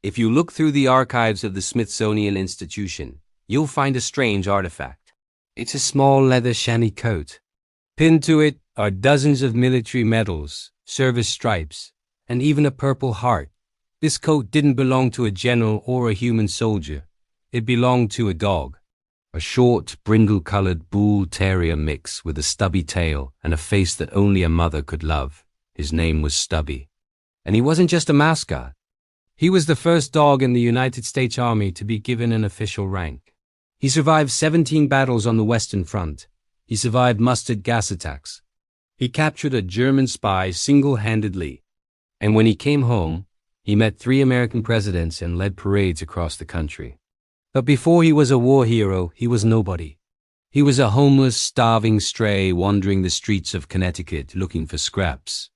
If you look through the archives of the Smithsonian Institution, you'll find a strange artifact. It's a small leather chamois coat. Pinned to it are dozens of military medals, service stripes, and even a purple heart. This coat didn't belong to a general or a human soldier. It belonged to a dog. A short, brindle-colored bull terrier mix with a stubby tail and a face that only a mother could love. His name was Stubby. And he wasn't just a mascot. He was the first dog in the United States Army to be given an official rank. He survived 17 battles on the Western Front. He survived mustard gas attacks. He captured a German spy single-handedly. And when he came home, he met 3 American presidents and led parades across the country. But before he was a war hero, he was nobody. He was a homeless, starving stray wandering the streets of Connecticut looking for scraps.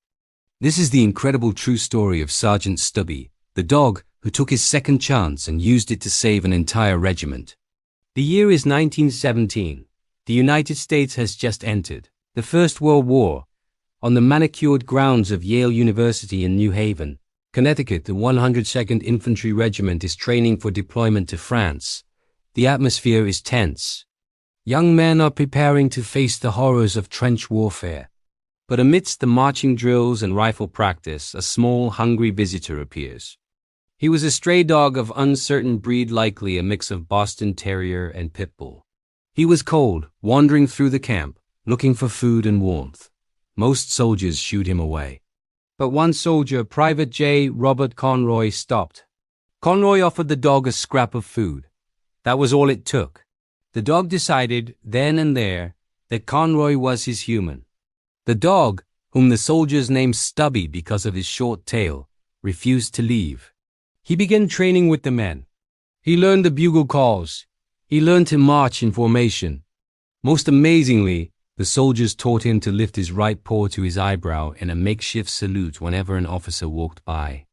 This is the incredible true story of Sergeant Stubby, the dog who took his second chance and used it to save an entire regiment. The year is 1917. The United States has just entered the First World War. On the manicured grounds of Yale University in New Haven, Connecticut, the 102nd Infantry Regiment is training for deployment to France. The atmosphere is tense. Young men are preparing to face the horrors of trench warfare. But amidst the marching drills and rifle practice, a small, hungry visitor appears. He was a stray dog of uncertain breed, likely a mix of Boston Terrier and Pit Bull. He was cold, wandering through the camp, looking for food and warmth. Most soldiers shooed him away. But one soldier, Private J. Robert Conroy, stopped. Conroy offered the dog a scrap of food. That was all it took. The dog decided, then and there, that Conroy was his human. The dog, whom the soldiers named Stubby because of his short tail, refused to leave. He began training with the men. He learned the bugle calls. He learned to march in formation. Most amazingly, the soldiers taught him to lift his right paw to his eyebrow in a makeshift salute whenever an officer walked by.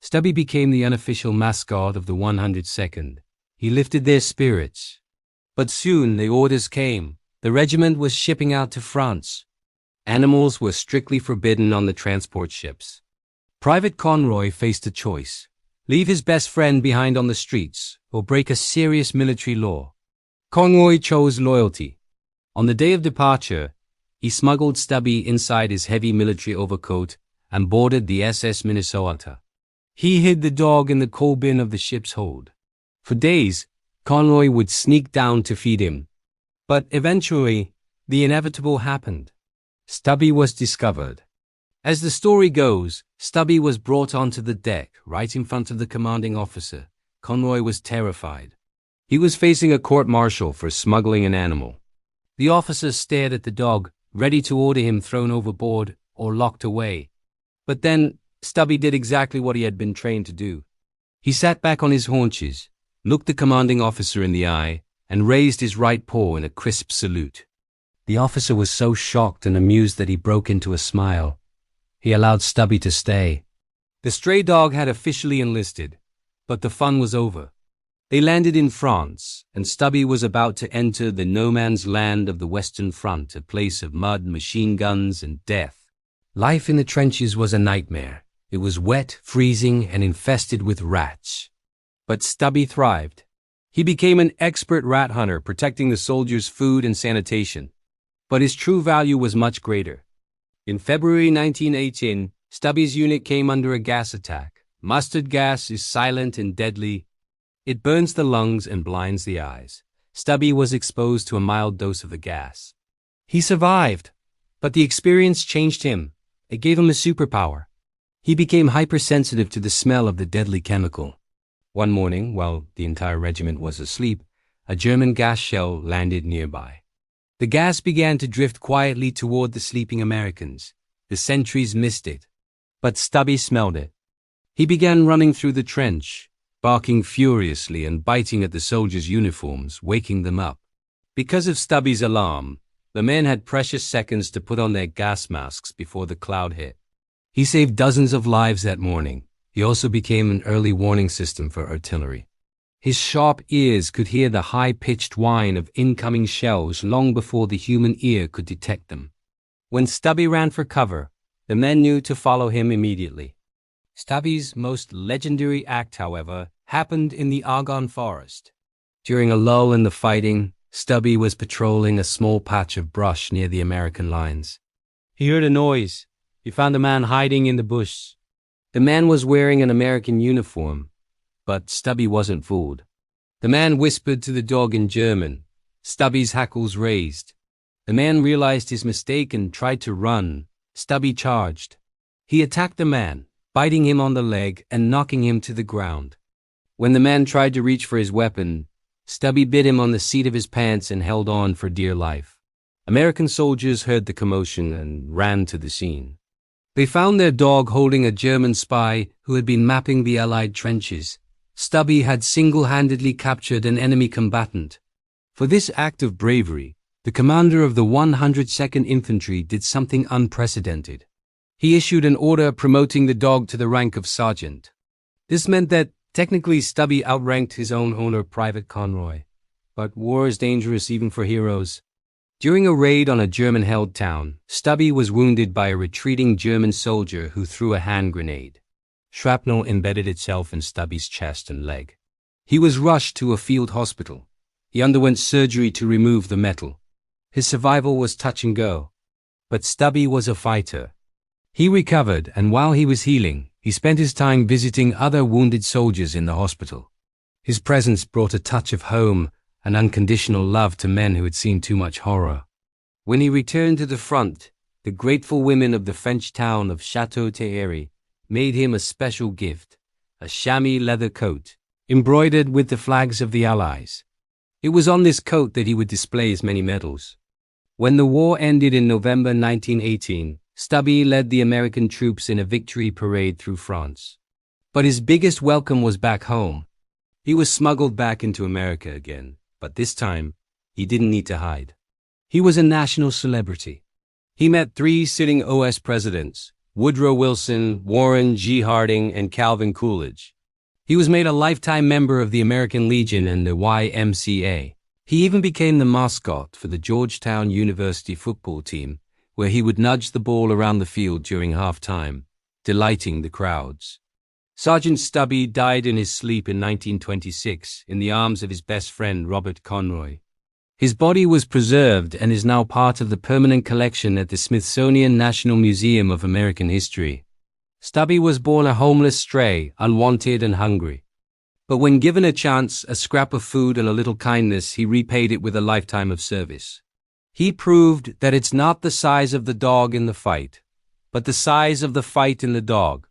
Stubby became the unofficial mascot of the 102nd. He lifted their spirits. But soon the orders came. The regiment was shipping out to France. Animals were strictly forbidden on the transport ships. Private Conroy faced a choice: leave his best friend behind on the streets, or break a serious military law. Conroy chose loyalty. On the day of departure, he smuggled Stubby inside his heavy military overcoat and boarded the SS Minnesota. He hid the dog in the coal bin of the ship's hold. For days, Conroy would sneak down to feed him. But eventually, the inevitable happened. Stubby was discovered. As the story goes, Stubby was brought onto the deck, right in front of the commanding officer. Conroy was terrified. He was facing a court-martial for smuggling an animal. The officer stared at the dog, ready to order him thrown overboard or locked away. But then, Stubby did exactly what he had been trained to do. He sat back on his haunches, looked the commanding officer in the eye, and raised his right paw in a crisp salute. The officer was so shocked and amused that he broke into a smile. He allowed Stubby to stay. The stray dog had officially enlisted, but the fun was over. They landed in France, and Stubby was about to enter the no-man's land of the Western Front, a place of mud, machine guns, and death. Life in the trenches was a nightmare. It was wet, freezing, and infested with rats. But Stubby thrived. He became an expert rat hunter, protecting the soldiers' food and sanitation. But his true value was much greater. In February 1918, Stubby's unit came under a gas attack. Mustard gas is silent and deadly. It burns the lungs and blinds the eyes. Stubby was exposed to a mild dose of the gas. He survived, but the experience changed him. It gave him a superpower. He became hypersensitive to the smell of the deadly chemical. One morning, while the entire regiment was asleep, a German gas shell landed nearby. The gas began to drift quietly toward the sleeping Americans. The sentries missed it, but Stubby smelled it. He began running through the trench, barking furiously and biting at the soldiers' uniforms, waking them up. Because of Stubby's alarm, the men had precious seconds to put on their gas masks before the cloud hit. He saved dozens of lives that morning. He also became an early warning system for artillery. His sharp ears could hear the high-pitched whine of incoming shells long before the human ear could detect them. When Stubby ran for cover, the men knew to follow him immediately. Stubby's most legendary act, however, happened in the Argonne Forest. During a lull in the fighting, Stubby was patrolling a small patch of brush near the American lines. He heard a noise. He found a man hiding in the bush. The man was wearing an American uniform, but Stubby wasn't fooled. The man whispered to the dog in German. Stubby's hackles raised. The man realized his mistake and tried to run. Stubby charged. He attacked the man, biting him on the leg and knocking him to the ground. When the man tried to reach for his weapon, Stubby bit him on the seat of his pants and held on for dear life. American soldiers heard the commotion and ran to the scene. They found their dog holding a German spy who had been mapping the Allied trenches. Stubby had single-handedly captured an enemy combatant. For this act of bravery, the commander of the 102nd Infantry did something unprecedented. He issued an order promoting the dog to the rank of sergeant. This meant that technically Stubby outranked his own owner, Private Conroy. But war is dangerous even for heroes. During a raid on a German-held town, Stubby was wounded by a retreating German soldier who threw a hand grenade. Shrapnel embedded itself in Stubby's chest and leg. He was rushed to a field hospital. He underwent surgery to remove the metal. His survival was touch and go. But Stubby was a fighter. He recovered, and while he was healing, he spent his time visiting other wounded soldiers in the hospital. His presence brought a touch of home and unconditional love to men who had seen too much horror. When he returned to the front, the grateful women of the French town of Château-Thierry made him a special gift, a chamois leather coat, embroidered with the flags of the Allies. It was on this coat that he would display his many medals. When the war ended in November 1918, Stubby led the American troops in a victory parade through France. But his biggest welcome was back home. He was smuggled back into America again, but this time, he didn't need to hide. He was a national celebrity. He met 3 sitting OS presidents, Woodrow Wilson, Warren G. Harding, and Calvin Coolidge. He was made a lifetime member of the American Legion and the YMCA. He even became the mascot for the Georgetown University football team, where he would nudge the ball around the field during halftime, delighting the crowds. Sergeant Stubby died in his sleep in 1926 in the arms of his best friend Robert Conroy. His body was preserved and is now part of the permanent collection at the Smithsonian National Museum of American History. Stubby was born a homeless stray, unwanted and hungry. But when given a chance, a scrap of food and a little kindness, he repaid it with a lifetime of service. He proved that it's not the size of the dog in the fight, but the size of the fight in the dog.